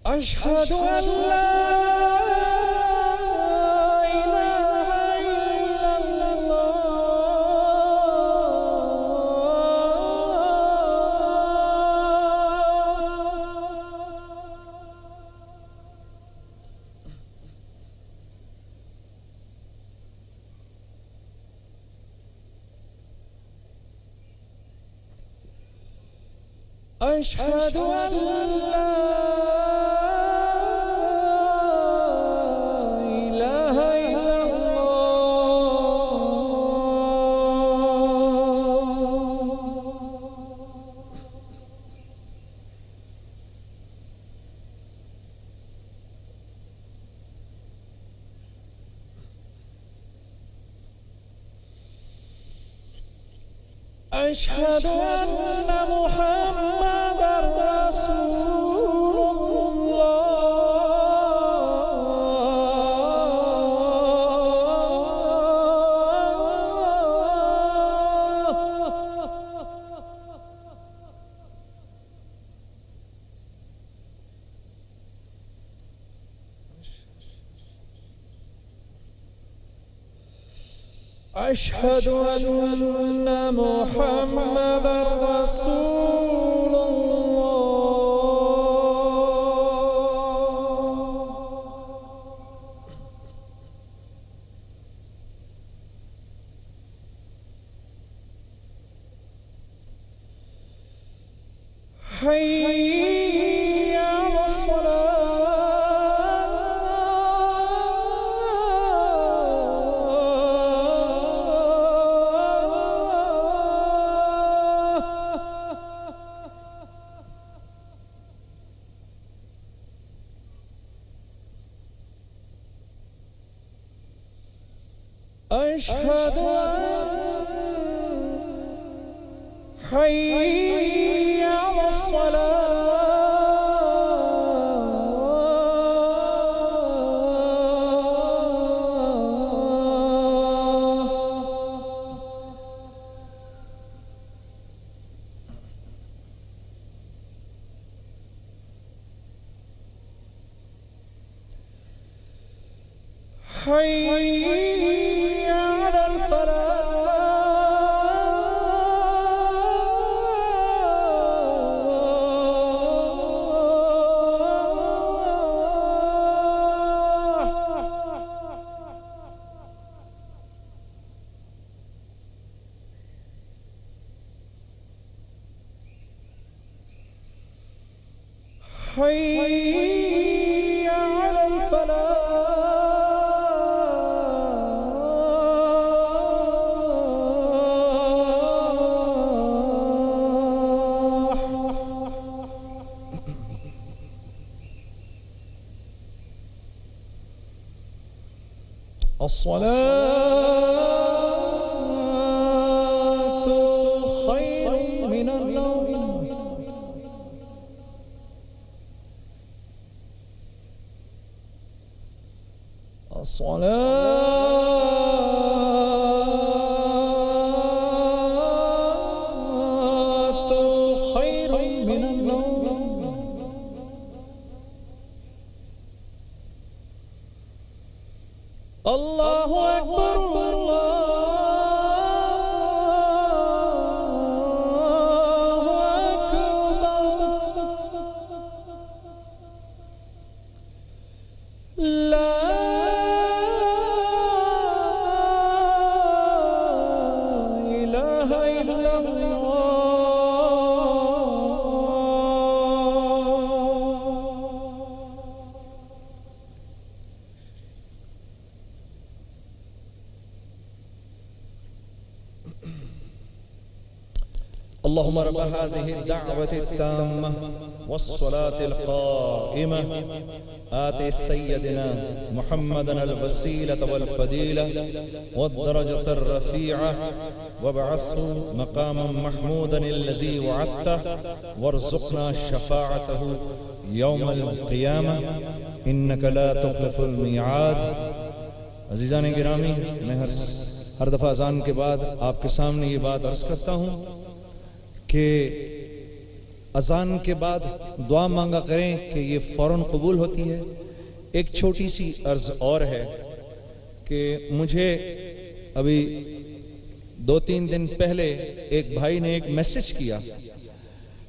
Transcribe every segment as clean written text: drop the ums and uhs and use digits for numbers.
أشهد أن لا إله إلا الله أشهد أن لا إله إلا الله أشهد أن محمدًا رسول أشهد أن محمدًا رسول حي على أشهد حي على حي على حي على الفلاح الصلاة خير من النوم الصلاة خير من النوم الله أكبر الله أكبر لا إله إلا الله اللهم رب هذه الدعوة التامة والصلاة القائمة آت سيدنا محمدا الوسيلة والفضيلة والدرجة الرفيعة وابعثه مقاما محمودا الذي وعدته وارزقنا شفاعته يوم القيامة إنك لا تخلف الميعاد. عزیزان گرامی، میں ہر دفعہ اذان کے بعد آپ کے سامنے یہ بات عرض کرتا ہوں کہ اذان کے بعد دعا مانگا کریں کہ یہ فوراً قبول ہوتی ہے۔ ایک چھوٹی سی عرض اور ہے کہ مجھے ابھی 2-3 دن پہلے ایک بھائی نے ایک میسج کیا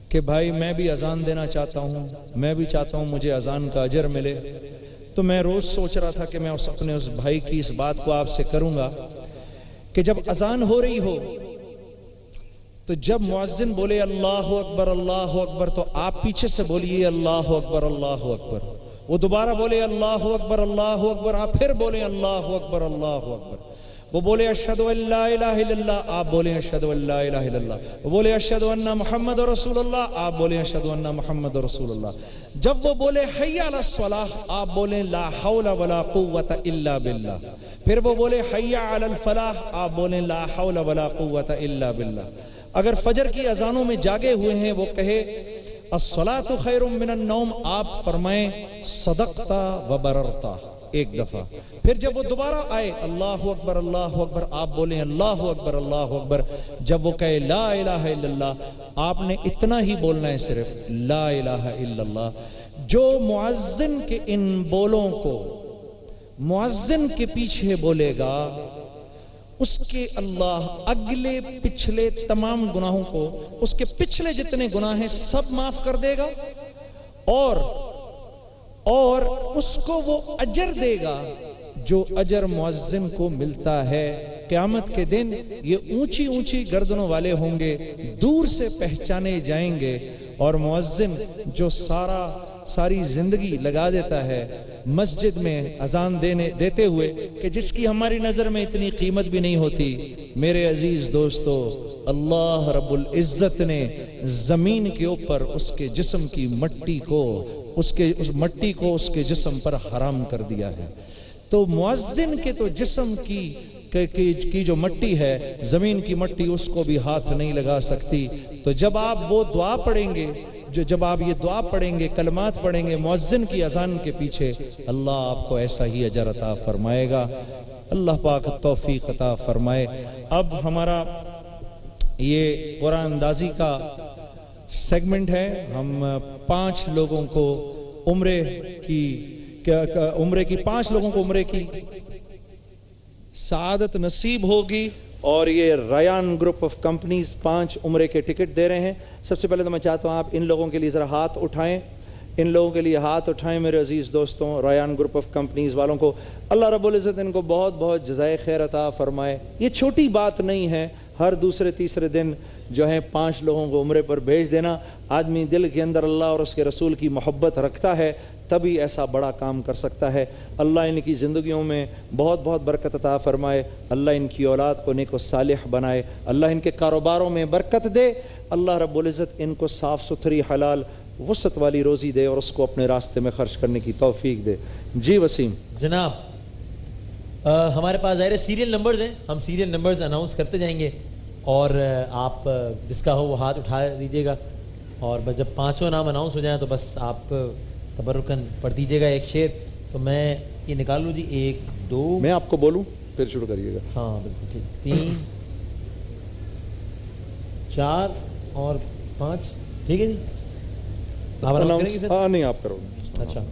کہ بھائی میں بھی اذان دینا چاہتا ہوں، میں بھی چاہتا ہوں مجھے اذان کا اجر ملے۔ تو میں روز سوچ رہا تھا کہ میں اپنے اس بھائی کی اس بات کو آپ سے کروں گا کہ جب اذان ہو رہی ہو تو جب مؤذن بولے اللہ اکبر اللہ اکبر تو آپ پیچھے سے بولیے اللہ اکبر اللہ اکبر۔ وہ دوبارہ بولے اللہ اکبر اللہ اکبر، آپ پھر بولے اللہ اکبر اللہ اکبر۔ وہ بولے اشہد ان لا الہ الا اللہ، آپ بولیں اشہد ان لا الہ الا اللہ۔ وہ بولے اشہد ان محمد رسول اللہ، آپ بولیں اشہد ان محمد رسول اللہ۔ جب وہ بولے حی علی الصلاۃ، آپ بولیں لا حول ولا قوت الا باللہ۔ پھر وہ بولے حی علی الفلاح، آپ بولیں لا حول ولا قوت الا باللہ۔ اگر فجر کی اذانوں میں جاگے ہوئے ہیں وہ کہے الصلاۃ خیر من النوم، آپ فرمائیں صدقت و بررت ایک دفعہ۔ پھر جب وہ دوبارہ آئے اللہ اکبر آپ بولیں اللہ اکبر۔ جب وہ کہے لا الہ الا اللہ، آپ نے اتنا ہی بولنا ہے، صرف لا الہ الا اللہ۔ جو مؤذن کے ان بولوں کو مؤذن کے پیچھے بولے گا اس کے اللہ اگلے پچھلے تمام گناہوں کو، اس کے پچھلے جتنے گناہ ہیں سب معاف کر دے گا، اور اس کو وہ اجر دے گا جو اجر مؤذن کو ملتا ہے۔ قیامت کے دن یہ اونچی اونچی گردنوں والے ہوں گے، دور سے پہچانے جائیں گے، اور مؤذن جو ساری زندگی لگا دیتا ہے مسجد میں اذان دیتے ہوئے کہ جس کی ہماری نظر میں اتنی قیمت بھی نہیں ہوتی، میرے عزیز دوستو، اللہ رب العزت نے زمین کے اوپر اس کے جسم کی مٹی کو اس کے جسم پر حرام کر دیا ہے۔ تو مؤذن کے تو جسم کی جو مٹی ہے، زمین کی مٹی، اس کو بھی ہاتھ نہیں لگا سکتی۔ تو جب آپ وہ دعا پڑھیں گے، جب آپ یہ دعا پڑھیں گے، کلمات پڑھیں گے مؤذن کی اذان کے پیچھے، اللہ آپ کو ایسا ہی اجر عطا فرمائے گا۔ اللہ پاک توفیق عطا فرمائے۔ اب ہمارا یہ قرآن اندازی کا سیگمنٹ ہے، ہم 5 لوگوں کو عمرے کی 5 لوگوں کو عمرے کی سعادت نصیب ہوگی، اور یہ ریان گروپ آف کمپنیز 5 عمرے کے ٹکٹ دے رہے ہیں۔ سب سے پہلے تو میں چاہتا ہوں آپ ان لوگوں کے لیے ذرا ہاتھ اٹھائیں، ان لوگوں کے لیے ہاتھ اٹھائیں میرے عزیز دوستوں، ریان گروپ آف کمپنیز والوں کو اللہ رب العزت ان کو بہت بہت جزائے خیر عطا فرمائے۔ یہ چھوٹی بات نہیں ہے، ہر دوسرے تیسرے دن جو ہے 5 لوگوں کو عمرے پر بھیج دینا۔ آدمی دل کے اندر اللہ اور اس کے رسول کی محبت رکھتا ہے تبھی ایسا بڑا کام کر سکتا ہے۔ اللہ ان کی زندگیوں میں بہت بہت برکت عطا فرمائے، اللہ ان کی اولاد کو نیک و صالح بنائے، اللہ ان کے کاروباروں میں برکت دے، اللہ رب العزت ان کو صاف ستھری حلال وسعت والی روزی دے اور اس کو اپنے راستے میں خرچ کرنے کی توفیق دے۔ جی وسیم جناب، ہمارے پاس ظاہر سیریل نمبرز ہیں، ہم سیریل نمبرز اناؤنس کرتے جائیں گے، اور آپ جس کا ہو وہ ہاتھ اٹھا دیجیے گا، اور بس جب 5 نام اناؤنس ہو جائیں تو بس آپ تبرکن پڑھ دیجیے گا ایک شعر۔ تو میں یہ نکال لوں جی، 1 2 میں آپ کو بولوں پھر شروع کریے گا۔ ہاں بالکل ٹھیک، 3 4 اور 5، ٹھیک ہے جی؟ آپ اناؤنس کریں گے سر؟ ہاں نہیں، آپ کرو۔ اچھا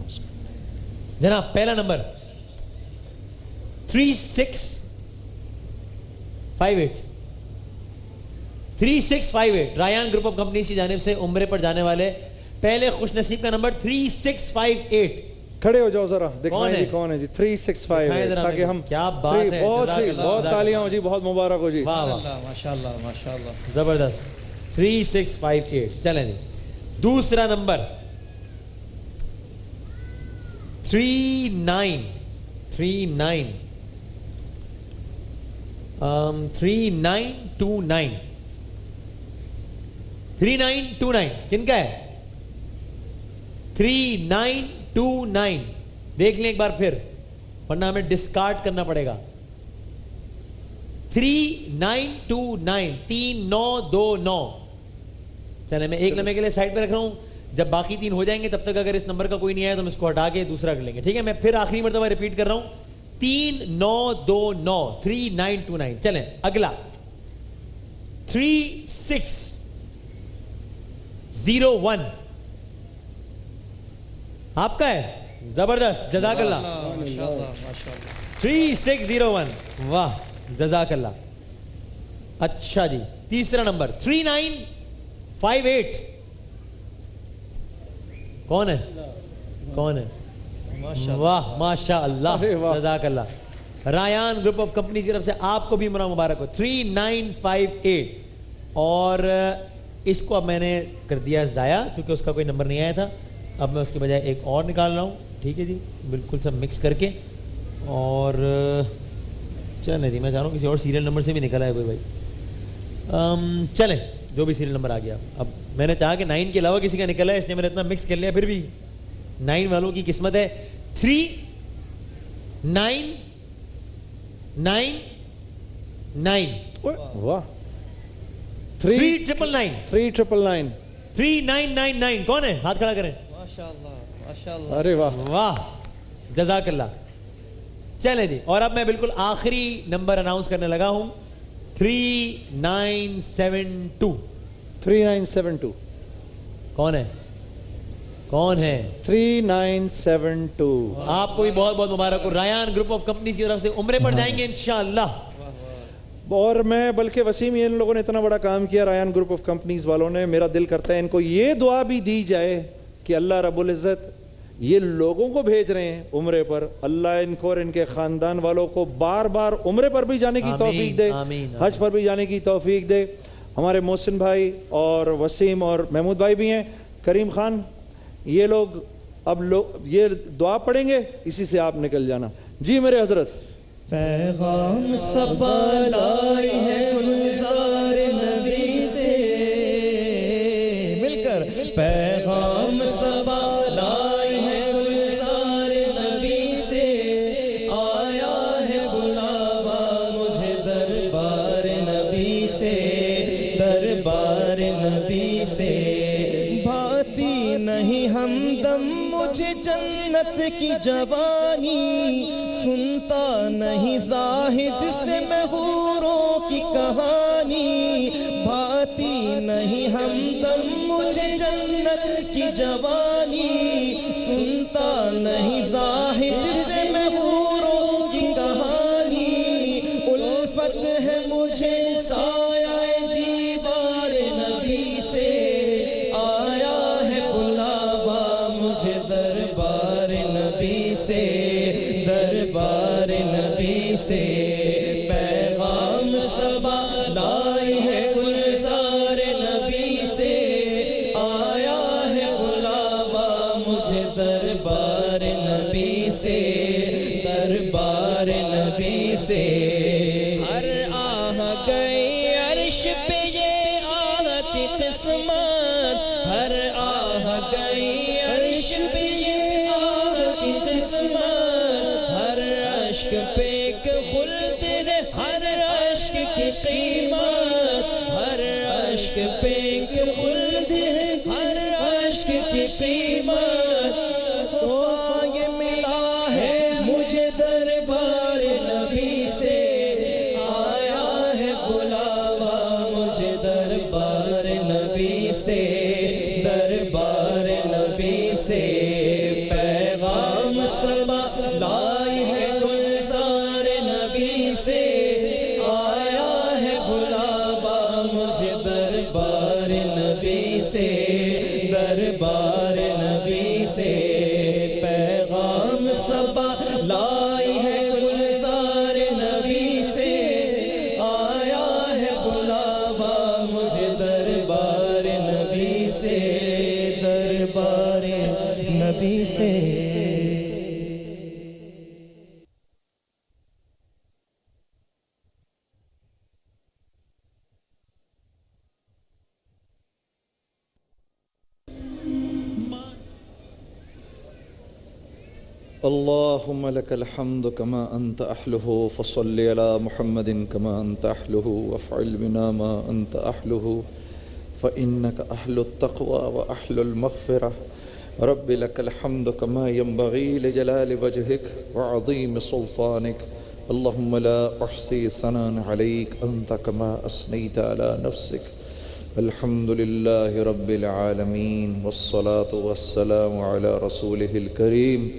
جناب، پہلا number 3658 3658 Ryan group of companies کی جانب سے عمرے پر جانے والے پہلے خوش نصیب کا نمبر 3658۔ کھڑے ہو جاؤ ذرا، دکھائیں جی کون ہے جی 365، تاکہ ہم کیا بات ہے، بہت تالیاں ہو جی، بہت مبارک ہو جی، ماشاءاللہ ماشاءاللہ، زبردست 3658۔ چلیں جی، دوسرا نمبر 3929 3929 کن کا ہے؟ 3929 دیکھ لیں ایک بار پھر، ورنہ ہمیں ڈسکارڈ کرنا پڑے گا۔ 3929 3929۔ چلے میں ایک لمحے کے لیے سائڈ پہ رکھ رہا ہوں، جب باقی 3 ہو جائیں گے تب تک اگر اس نمبر کا کوئی نہیں آیا تو ہم اس کو ہٹا کے دوسرا کر لیں گے، ٹھیک ہے؟ میں پھر آخری مرتبہ ریپیٹ کر رہا ہوں، 3929 3929۔ چلیں اگلا 3606 3601 آپ کا ہے, زبردست, جزاک اللہ. 3601, واہ جزاک اللہ. اچھا جی, تیسرا نمبر 3958 کون ہے؟ کون ہے؟ واہ ماشاء اللہ, جزاک اللہ. رایان گروپ آف کمپنیز کی طرف سے آپ کو بھی عمرہ مبارک ہو. 3958. اور اس کو اب میں نے کر دیا ضائع کیونکہ اس کا کوئی نمبر نہیں آیا تھا. اب میں اس کے بجائے ایک اور نکال رہا ہوں. ٹھیک ہے جی, بالکل سب مکس کر کے. اور چلیں جی, میں چاہ رہا ہوں کسی اور سیریل نمبر سے بھی نکلا ہے کوئی بھائی. چلیں, جو بھی سیریل نمبر آ گیا. اب میں نے چاہا کہ 9 کے علاوہ کسی کا نکلا ہے, اس نے میں نے اتنا مکس کر لیا. پھر بھی 9 والوں کی قسمت ہے. 3999. واہ, 3999. 3999 کون ہے؟ ہاتھ کھڑا کریں. ماشاءاللہ. ارے واہ واہ جزاک اللہ. چلیں جی, اور اب میں بالکل آخری نمبر اناؤنس کرنے لگا ہوں. 3972. 3972. کون ہے؟ کون ہے؟ 3972. آپ کو بھی بہت بہت مبارک ہو. رایان گروپ آف کمپنیز کی طرف سے عمرے پر جائیں گے انشاءاللہ. اور میں بلکہ وسیم, ان لوگوں نے اتنا بڑا کام کیا, رایان گروپ آف کمپنیز والوں نے, میرا دل کرتا ہے ان کو یہ دعا بھی دی جائے کہ اللہ رب العزت یہ لوگوں کو بھیج رہے ہیں عمرے پر, اللہ ان کو اور ان کے خاندان والوں کو بار بار عمرے پر بھی جانے کی توفیق دے, حج پر بھی جانے کی توفیق دے. ہمارے محسن بھائی اور وسیم اور محمود بھائی بھی ہیں, کریم خان, یہ لوگ اب یہ دعا پڑھیں گے, اسی سے آپ نکل جانا. جی میرے حضرت. پیغام صبا لائی ہے گلزار نبی سے مل کر, پیغام صبا لائی ہے گلزار نبی سے, آیا ہے بلاوا مجھے دربار نبی سے, دربار نبی سے. بھاتی نہیں ہمدم مجھے جنت کی جوانی, سنتا نہیں زاہد سے میں حوروں کی کہانی. بھاتی نہیں ہمدم مجھے جنت کی جوانی, سنتا نہیں زاہد سے میں حوروں کی کہانی. الفت ہے مجھے سایہ دیوار نبی سے, آیا ہے بلاوا مجھے دربار نبی سے, دربار نبی سے. پیغام صبا لائی ہے گلزار نبی سے, آیا ہے بلاوا مجھے دربار نبی سے, دربار نبی سے. ہر آہ گئی عرش پہ یہ آہ کی قسمت, ہر آہ گئی عرش پہ یہ آہ کی قسمت. ہر عشق پہ ایک خلد ہے, ہر عشق کی قیمت, ہر عشق پہ ایک خلد ہے, ہر عشق کی قیمت. یہ ملا ہے مجھے دربار نبی سے, آیا ہے بلاوا مجھے دربار نبی سے, دربار نبی سے. پیغام صبا لائی ہے گلزار نبی سے, آیا ہے بلاوا مجھے دربار نبی سے, دربار نبی سے. پیغام صبا لائی ہے گلزار نبی سے, آیا ہے بلاوا مجھے دربار نبی سے, دربار نبی سے. اللهم لك الحمد كما أنت أحله, فصل على محمد كما أنت أحله, وافعل بنا ما أنت أحله, فإنك أهل التقوى وأهل المغفرة. رب لك الحمد كما ينبغي لجلال وجهك وعظيم سلطانك. اللهم لا أحصي ثناء عليك أنت كما أثنيت على نفسك. الحمد لله رب العالمين والصلاة والسلام على رسوله الكريم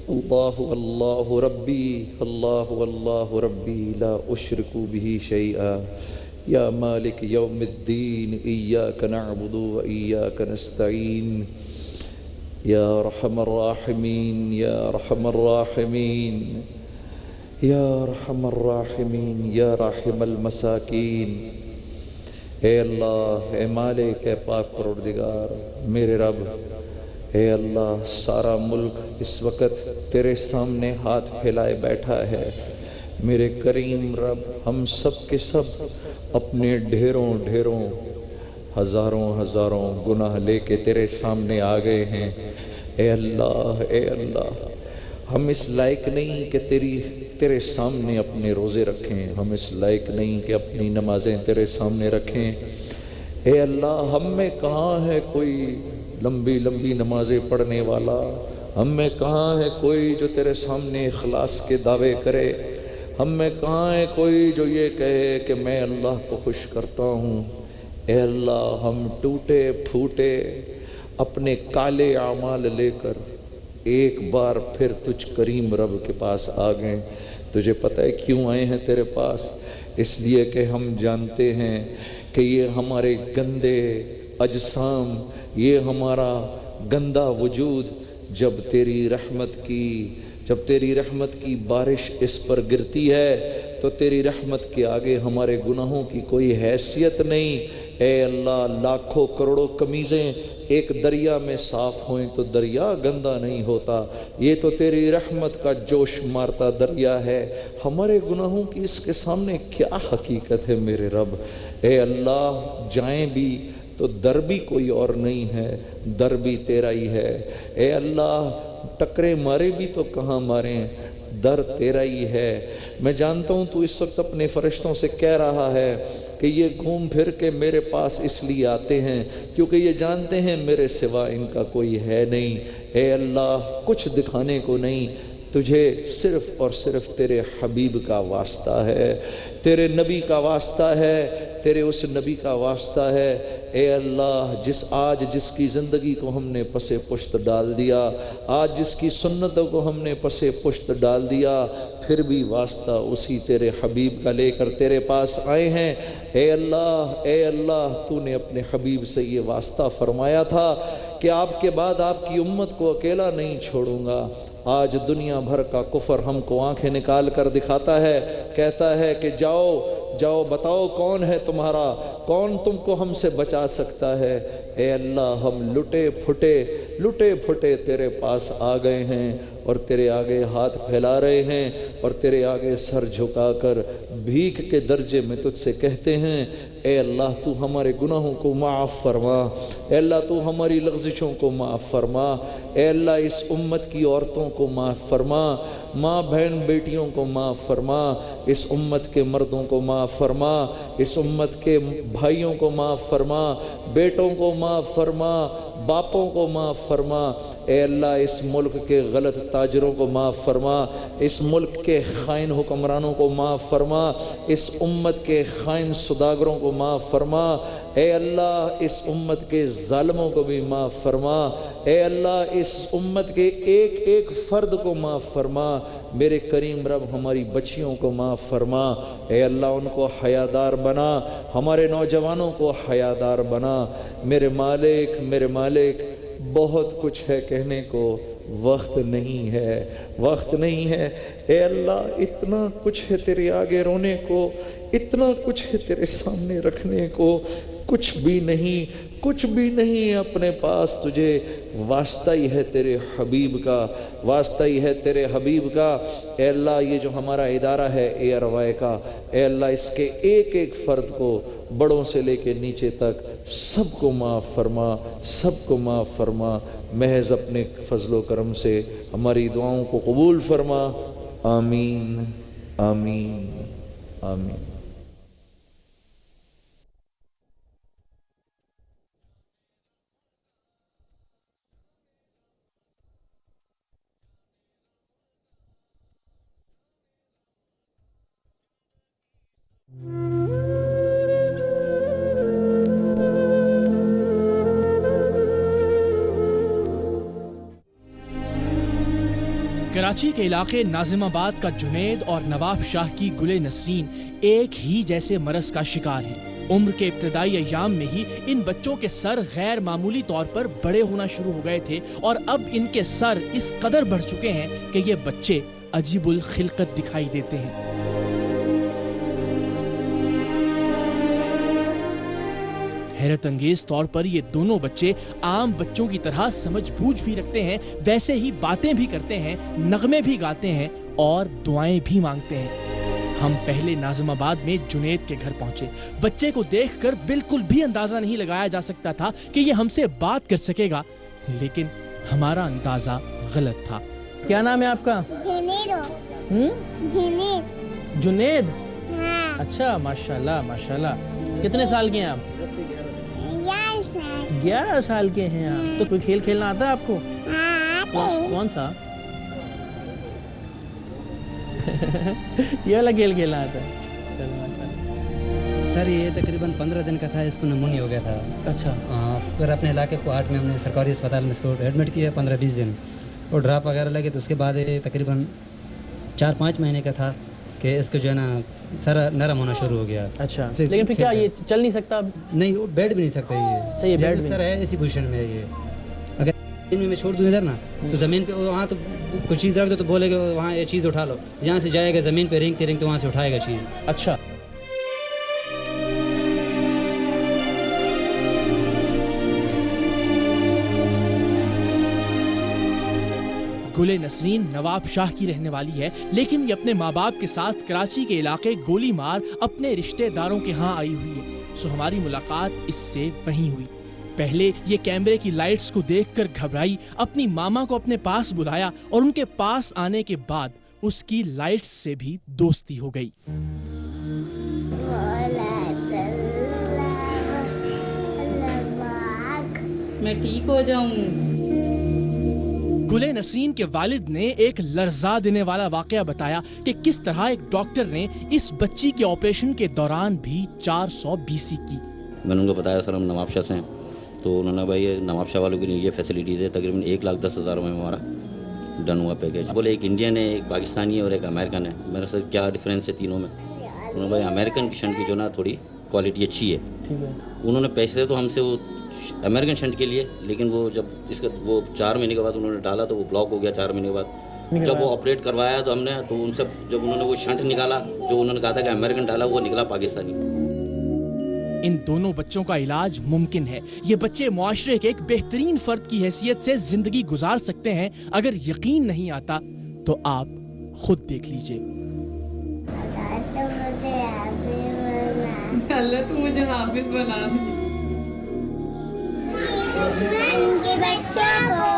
الله الله ربي الله الله ربي لا أشرك به شيئا يا مالك يوم الدين إياك نعبد وإياك نستعين يا أرحم الراحمين يا أرحم الراحمين يا أرحم الراحمين يا راحم المساكين اے اللہ اے مالک اے پاک پروردگار میرے رب اے اللہ سارا ملک اس وقت تیرے سامنے ہاتھ پھیلائے بیٹھا ہے میرے کریم رب ہم سب کے سب اپنے ڈھیروں ڈھیروں ہزاروں ہزاروں گناہ لے کے تیرے سامنے آ گئے ہیں اے اللہ ہم اس لائق نہیں کہ تیرے سامنے اپنے روزے رکھیں ہم اس لائق نہیں کہ اپنی نمازیں تیرے سامنے رکھیں اے اللہ ہم میں کہاں ہے کوئی لمبی لمبی نمازیں پڑھنے والا ہم میں کہاں ہے کوئی جو تیرے سامنے اخلاص کے دعوے کرے ہم میں کہاں ہے کوئی جو یہ کہے کہ میں اللہ کو خوش کرتا ہوں اے اللہ ہم ٹوٹے پھوٹے اپنے کالے اعمال لے کر ایک بار پھر تجھ کریم رب کے پاس آ گئے تجھے پتہ ہے کیوں آئے ہیں تیرے پاس اس لیے کہ ہم جانتے ہیں کہ یہ ہمارے گندے اجسام یہ ہمارا گندا وجود جب تیری رحمت کی بارش اس پر گرتی ہے تو تیری رحمت کے آگے ہمارے گناہوں کی کوئی حیثیت نہیں اے اللہ لاکھوں کروڑوں قمیضیں ایک دریا میں صاف ہوئیں تو دریا گندا نہیں ہوتا یہ تو تیری رحمت کا جوش مارتا دریا ہے ہمارے گناہوں کی اس کے سامنے کیا حقیقت ہے میرے رب اے اللہ جائیں بھی تو در بھی کوئی اور نہیں ہے در بھی تیرا ہی ہے اے اللہ ٹکرے مارے بھی تو کہاں ماریں در تیرا ہی ہے میں جانتا ہوں تو اس وقت اپنے فرشتوں سے کہہ رہا ہے کہ یہ گھوم پھر کے میرے پاس اس لیے آتے ہیں کیونکہ یہ جانتے ہیں میرے سوا ان کا کوئی ہے نہیں اے اللہ کچھ دکھانے کو نہیں تجھے صرف اور صرف تیرے حبیب کا واسطہ ہے تیرے نبی کا واسطہ ہے تیرے اس نبی کا واسطہ ہے اے اللہ جس کی زندگی کو ہم نے پس پشت ڈال دیا آج جس کی سنتوں کو ہم نے پس پشت ڈال دیا پھر بھی واسطہ اسی تیرے حبیب کا لے کر تیرے پاس آئے ہیں اے اللہ تو نے اپنے حبیب سے یہ واسطہ فرمایا تھا کہ آپ کے بعد آپ کی امت کو اکیلا نہیں چھوڑوں گا آج دنیا بھر کا کفر ہم کو آنکھیں نکال کر دکھاتا ہے کہتا ہے کہ جاؤ بتاؤ کون ہے تمہارا کون تم کو ہم سے بچا سکتا ہے اے اللہ ہم لٹے پھٹے تیرے پاس آ گئے ہیں اور تیرے آگے ہاتھ پھیلا رہے ہیں اور تیرے آگے سر جھکا کر بھیک کے درجے میں تجھ سے کہتے ہیں اے اللہ تو ہمارے گناہوں کو معاف فرما اے اللہ تو ہماری لغزشوں کو معاف فرما اے اللہ اس امت کی عورتوں کو معاف فرما ماں بہن بیٹیوں کو معاف فرما اس امت کے مردوں کو معاف فرما اس امت کے بھائیوں کو معاف فرما بیٹوں کو معاف فرما باپوں کو معاف فرما اے اللہ اس ملک کے غلط تاجروں کو معاف فرما اس ملک کے خائن حکمرانوں کو معاف فرما اس امت کے خائن سوداگروں کو معاف فرما اے اللہ اس امت کے ظالموں کو بھی معاف فرما اے اللہ اس امت کے ایک ایک فرد کو معاف فرما میرے کریم رب ہماری بچیوں کو معاف فرما اے اللہ ان کو حیادار بنا ہمارے نوجوانوں کو حیادار بنا میرے مالک بہت کچھ ہے کہنے کو وقت نہیں ہے اے اللہ اتنا کچھ ہے تیرے آگے رونے کو اتنا کچھ ہے تیرے سامنے رکھنے کو کچھ بھی نہیں اپنے پاس تجھے واسطہ ہی ہے تیرے حبیب کا اے اللہ یہ جو ہمارا ادارہ ہے اے ارواح کا اے اللہ اس کے ایک ایک فرد کو بڑوں سے لے کے نیچے تک سب کو معاف فرما محض اپنے فضل و کرم سے ہماری دعاؤں کو قبول فرما آمین آمین آمین کراچی کے علاقے ناظم آباد کا جنید اور نواب شاہ کی گل نسرین ایک ہی جیسے مرض کا شکار ہیں۔ عمر کے ابتدائی ایام میں ہی ان بچوں کے سر غیر معمولی طور پر بڑے ہونا شروع ہو گئے تھے اور اب ان کے سر اس قدر بڑھ چکے ہیں کہ یہ بچے عجیب الخلقت دکھائی دیتے ہیں۔ حیرت انگیز طور پر یہ دونوں بچے عام بچوں کی طرح سمجھ بوجھ بھی رکھتے ہیں، ویسے ہی باتیں بھی کرتے ہیں، نغمے بھی گاتے ہیں اور دعائیں بھی مانگتے ہیں۔ ہم پہلے ناظم آباد میں جنید کے گھر پہنچے۔ بچے کو دیکھ کر بالکل بھی اندازہ نہیں لگایا جا سکتا تھا کہ یہ ہم سے بات کر سکے گا، لیکن ہمارا اندازہ غلط تھا۔ کیا نام ہے آپ کا؟ جنید۔ اچھا، ماشاءاللہ ماشاءاللہ۔ کتنے سال کے ہیں آپ؟ 11 سال کے ہیں آپ۔ تو کوئی کھیل کھیلنا آتا ہے آپ کو؟ کون سا؟ یہ والا کھیل کھیلنا آتا ہے؟ چلو ماشاءاللہ۔ سر یہ تقریباً 15 دن کا تھا، اس کو نمونیا ہو گیا تھا۔ اچھا۔ پھر اپنے علاقے کو 8 میں ہم نے سرکاری اسپتال میں اس کو ایڈمٹ کیا 15-20 دن، اور ڈراپ وغیرہ لگے، تو اس کے بعد یہ تقریباً 4-5 مہینے کا تھا کہ اس کو جو ہے نا سر نرم ہونا شروع ہو گیا۔ اچھا، لیکن پھر کیا یہ چل نہیں سکتا؟ نہیں، وہ بیٹھ بھی نہیں سکتا یہ۔ صحیح، بیٹھ بھی سر ہے اسی پوزیشن میں یہ۔ اگر میں چھوڑ دوں ادھر نا تو زمین پہ وہاں تو کوئی چیز رکھ دو تو بولے گا وہاں یہ چیز اٹھا لو، یہاں سے جائے گا زمین پہ رینگتے رینگتے وہاں سے اٹھائے گا چیز۔ اچھا۔ گل نسرین نواب شاہ کی رہنے والی ہے، لیکن یہ اپنے ماں باپ کے ساتھ کراچی کے علاقے گولی مار اپنے رشتہ داروں کے ہاں آئی ہوئی ہے، سو ہماری ملاقات اس سے وہیں ہوئی۔ پہلے یہ کیمرے کی لائٹس کو دیکھ کر گھبرائی، اپنی ماما کو اپنے پاس بلایا اور ان کے پاس آنے کے بعد اس کی لائٹس سے بھی دوستی ہو گئی۔ میں ٹھیک ہو جاؤں۔ گل نسرین کے والد نے ایک لرزا دینے والا واقعہ بتایا کہ کس طرح ایک ڈاکٹر نے اس بچی کے آپریشن کے دوران بھی 400 BC کی۔ میں نے ان کو بتایا سر ہم نواب شاہ سے ہیں، تو انہوں نے بھائی نواب شاہ والوں کے لیے یہ فیسلٹیز ہے، تقریباً 1,10,000 میں ہمارا ڈن ہوا پیکیج۔ بولے ایک انڈین ہے، ایک پاکستانی ہے اور ایک امریکن ہے۔ میرے ساتھ کیا ڈفرینس ہے تینوں میں؟ انہوں نے بھائی امریکن کی شنٹ کی جو نا تھوڑی کوالٹی اچھی ہے۔ انہوں نے پیسے تو ہم سے وہ امریکن شنٹ کے لیے، لیکن وہ جب اس کا وہ 4 مہینے کے بعد انہوں نے ڈالا تو وہ بلاک ہو گیا 4 مہینے کے بعد۔ جب وہ آپریٹ کروایا تو ہم نے تو ان سے جب انہوں نے وہ شنٹ نکالا جو انہوں نے کہا تھا کہ امریکن ڈالا، وہ نکلا پاکستانی۔ ان دونوں بچوں کا علاج ممکن ہے۔ یہ بچے معاشرے کے ایک بہترین فرد کی حیثیت سے زندگی گزار سکتے ہیں۔ اگر یقین نہیں آتا تو آپ خود دیکھ لیجئے۔ اللہ تو مجھے حافظ بنا دے۔ بچوں کو